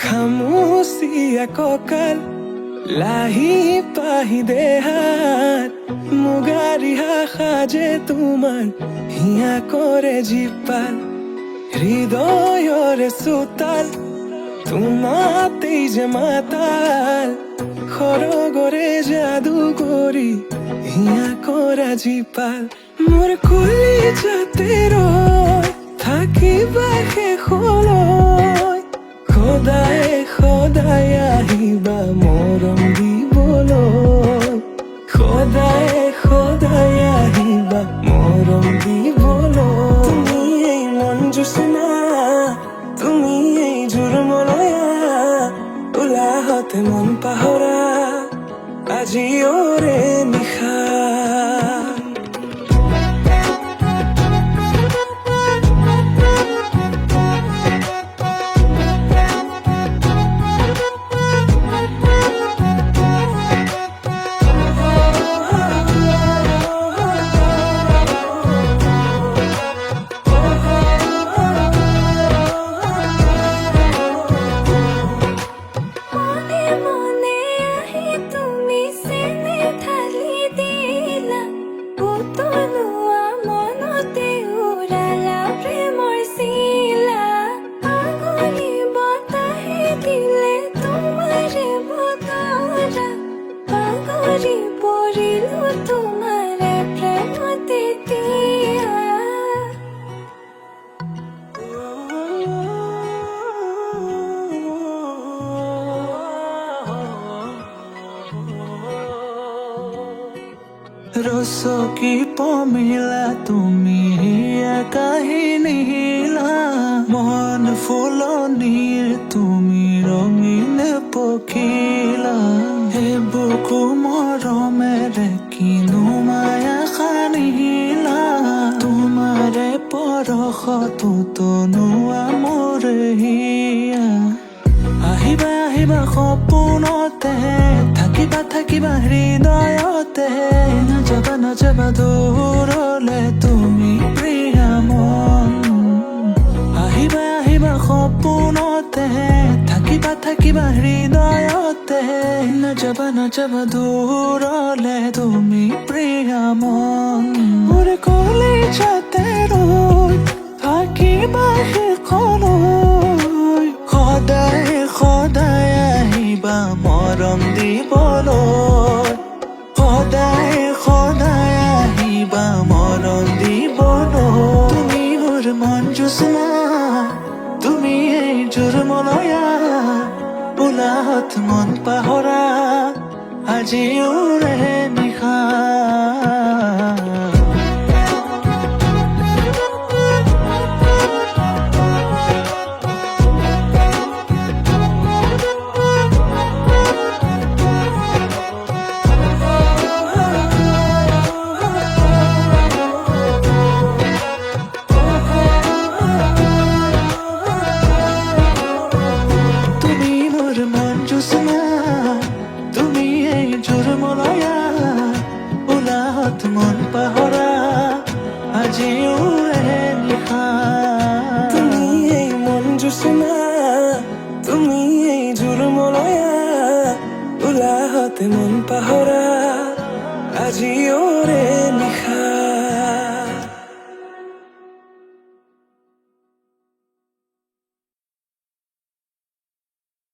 খামুচিয়া কঁকাল লাহি পাহি দেহাত মুগাৰিহা সাজে তোমাৰ হিয়া কৰে জীপাল হৃদয়ৰে চোতাল তোমাতেই যে মাতাল সৰগৰে যাদু কৰি হিয়া কৰা জীপাল মোৰ কলিজাতে ৰৈ থাকিবা শেষলৈ সদায় সদায় আহিবা মৰম দিবলৈ সদায় সদায় আহিবা মৰম দিবলৈ তুমি এই মন জোচনা তুমি এই জোৰমলয়া উলাহতে মন পাহৰা আজিৰে নিশা ৰচকী পমিলা তুমি কাহিনী হিলা মন ফুলনিৰ তুমি ৰঙীন পখিলা হে বুকু মৰমেৰে কিনো মায়া সানিলা তোমাৰে পৰশতো তনুৱা মোৰ হিয়া আহিবা আহিবা সপোনতে থাকিবা থাকিবা হৃদয়তে নাযাবা নাযাবা দূৰলে তুমি প্ৰিয়া মন আহিবা আহিবা সপোনতে থাকিবা থাকিবা হৃদয়তে নাযাবা নাযাবা দূৰলে তুমি প্ৰিয়া মন মোৰ কলিজাতে ৰৈ থাকিবা শেষলৈ সদায় সদায় আহিবা মৰম দিবলৈ সদায় সদায় আহিবা মৰম দিবলৈ তুমি মোৰ মন জোচনা তুমি এই জোৰমলয়া উলাহত মন পাহৰা আজিৰে নিশা মন পাহৰা আজিৰে নিশা তুমি এই মন জোচনা তুমি এই জোৰমলয়া উলাহতে মন পাহৰা আজি